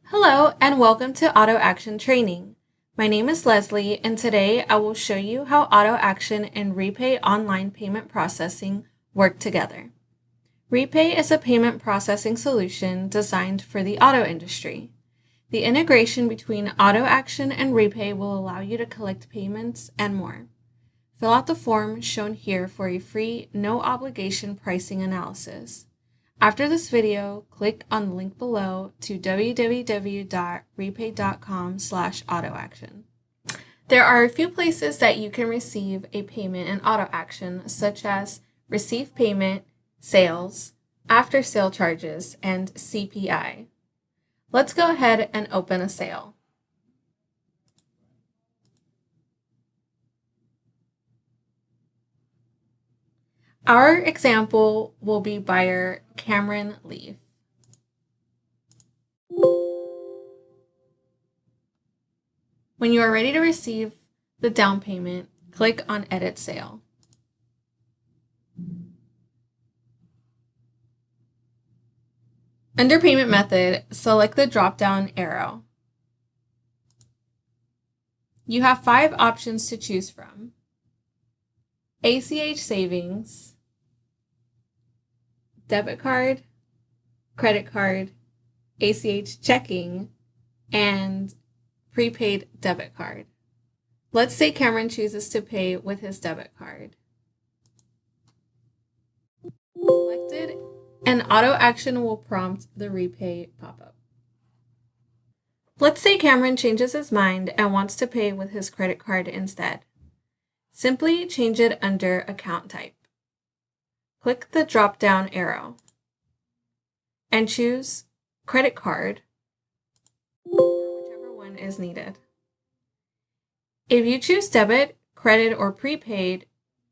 Hello and welcome to AutoAction Training. My name is Leslie and today I will show you how AutoAction and REPAY online payment processing work together. REPAY is a payment processing solution designed for the auto industry. The integration between AutoAction and REPAY will allow you to collect payments and more. Fill out the form shown here for a free, no obligation pricing analysis. After this video, click on the link below to www.repay.com/autoaction. There are a few places that you can receive a payment in AutoAction, such as receive payment, sales, after sale charges, and CPI. Let's go ahead and open a sale. Our example will be buyer Cameron Leaf. When you are ready to receive the down payment, click on Edit Sale. Under Payment Method, select the drop-down arrow. You have 5 options to choose from: ACH Savings, debit card, credit card, ACH checking, and prepaid debit card. Let's say Cameron chooses to pay with his debit card. Selected, and AutoAction will prompt the REPAY pop-up. Let's say Cameron changes his mind and wants to pay with his credit card instead. Simply change it under Account Type. Click the drop-down arrow and choose Credit Card, or whichever one is needed. If you choose debit, credit, or prepaid,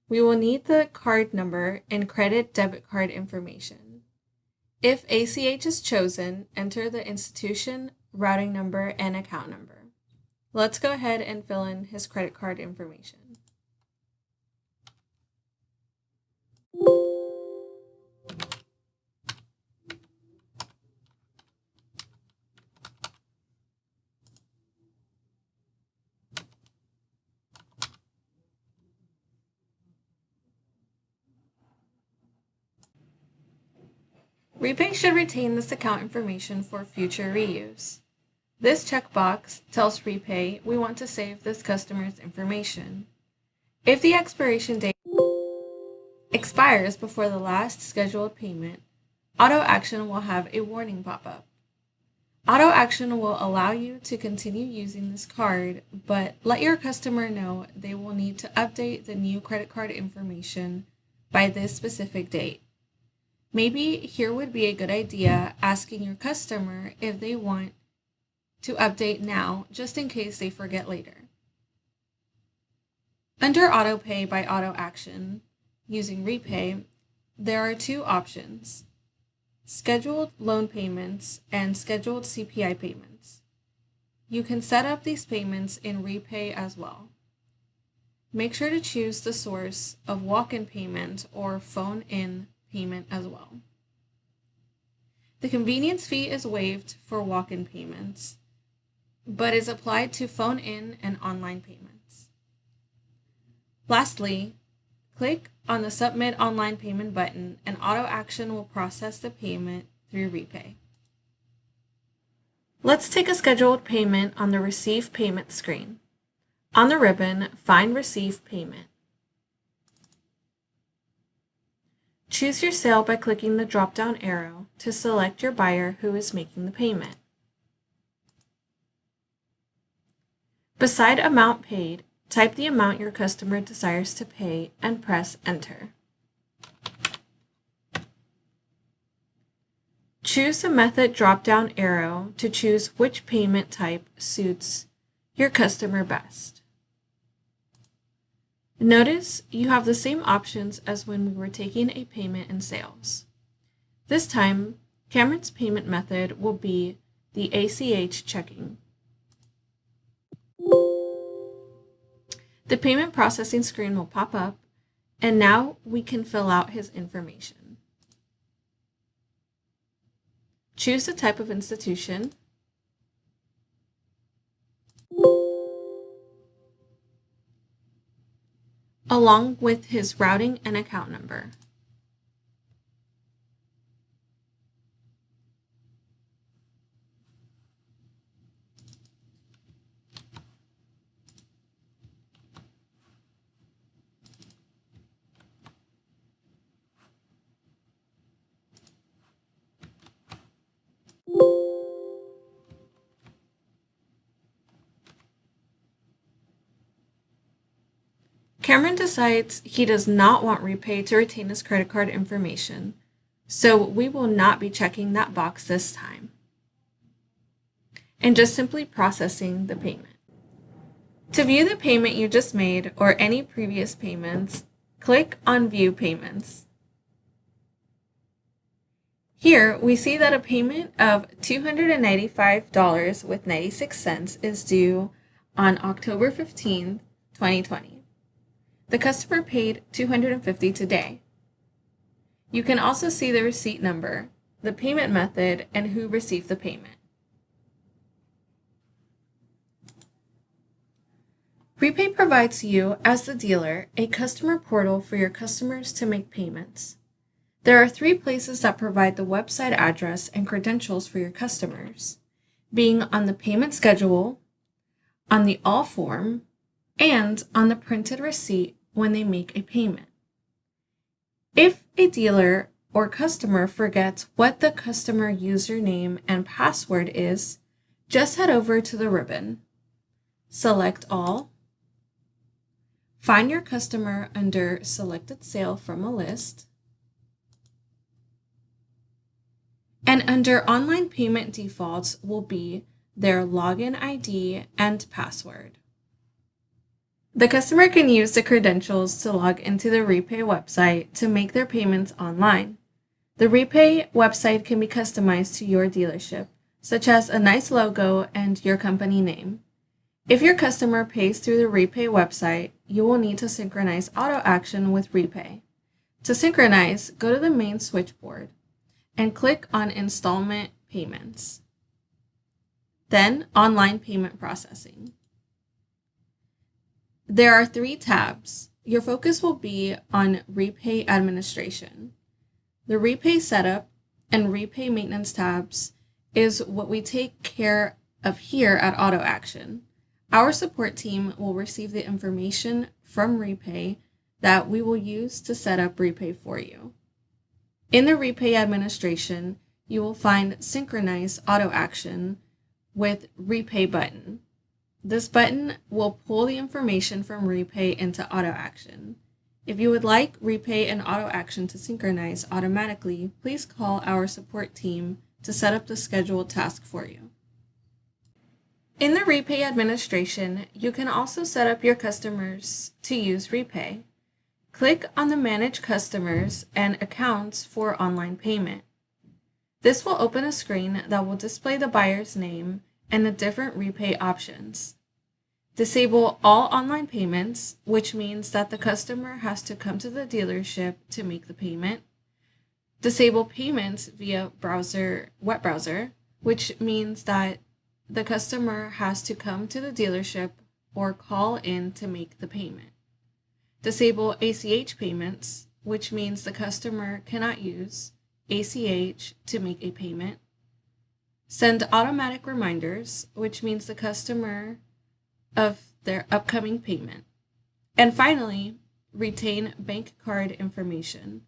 we will need the card number and credit debit card information. If ACH is chosen, enter the institution, routing number, and account number. Let's go ahead and fill in his credit card information. REPAY should retain this account information for future reuse. This checkbox tells REPAY we want to save this customer's information. If the expiration date expires before the last scheduled payment, AutoAction will have a warning pop up. AutoAction will allow you to continue using this card, but let your customer know they will need to update the new credit card information by this specific date. Maybe here would be a good idea asking your customer if they want to update now, just in case they forget later. Under AutoPay by AutoAction, using REPAY, there are 2 options: scheduled loan payments and scheduled CPI payments. You can set up these payments in REPAY as well. Make sure to choose the source of walk-in payment or phone-in payment as well. The convenience fee is waived for walk-in payments, but is applied to phone-in and online payments. Lastly, click on the Submit Online Payment button and AutoAction will process the payment through REPAY. Let's take a scheduled payment on the Receive Payment screen. On the ribbon, find Receive Payment. Choose your sale by clicking the drop-down arrow to select your buyer who is making the payment. Beside Amount Paid, type the amount your customer desires to pay and press Enter. Choose the Method drop-down arrow to choose which payment type suits your customer best. Notice you have the same options as when we were taking a payment in sales. This time, Cameron's payment method will be the ACH checking. The payment processing screen will pop up, and now we can fill out his information. Choose the type of institution, along with his routing and account number. Cameron decides he does not want REPAY to retain his credit card information, so we will not be checking that box this time, and just simply processing the payment. To view the payment you just made or any previous payments, click on View Payments. Here, we see that a payment of $295.96 is due on October 15, 2020. The customer paid $250 today. You can also see the receipt number, the payment method, and who received the payment. REPAY provides you, as the dealer, a customer portal for your customers to make payments. There are 3 places that provide the website address and credentials for your customers, being on the payment schedule, on the All form, and on the printed receipt when they make a payment. If a dealer or customer forgets what the customer username and password is, just head over to the ribbon, select All, find your customer under Selected Sale from a list, and under Online Payment Defaults will be their login ID and password. The customer can use the credentials to log into the REPAY website to make their payments online. The REPAY website can be customized to your dealership, such as a nice logo and your company name. If your customer pays through the REPAY website, you will need to synchronize AutoAction with REPAY. To synchronize, go to the main switchboard and click on Installment Payments, then Online Payment Processing. There are 3 tabs. Your focus will be on REPAY Administration. The REPAY Setup and REPAY Maintenance tabs is what we take care of here at AutoAction. Our support team will receive the information from REPAY that we will use to set up REPAY for you. In the REPAY Administration, you will find Synchronize AutoAction with REPAY button. This button will pull the information from REPAY into AutoAction. If you would like REPAY and AutoAction to synchronize automatically, please call our support team to set up the scheduled task for you. In the REPAY Administration, you can also set up your customers to use REPAY. Click on the Manage Customers and Accounts for Online Payment. This will open a screen that will display the buyer's name and the different REPAY options. Disable all online payments, which means that the customer has to come to the dealership to make the payment. Disable payments via web browser, which means that the customer has to come to the dealership or call in to make the payment. Disable ACH payments, which means the customer cannot use ACH to make a payment. Send automatic reminders, which means the customer of their upcoming payment. And finally, retain bank card information.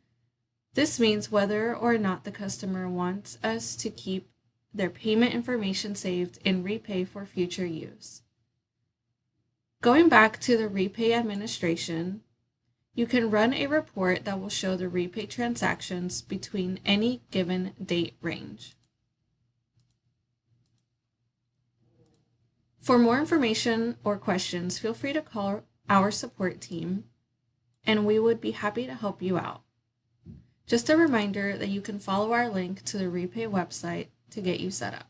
This means whether or not the customer wants us to keep their payment information saved in REPAY for future use. Going back to the REPAY Administration, you can run a report that will show the REPAY transactions between any given date range. For more information or questions, feel free to call our support team, and we would be happy to help you out. Just a reminder that you can follow our link to the REPAY website to get you set up.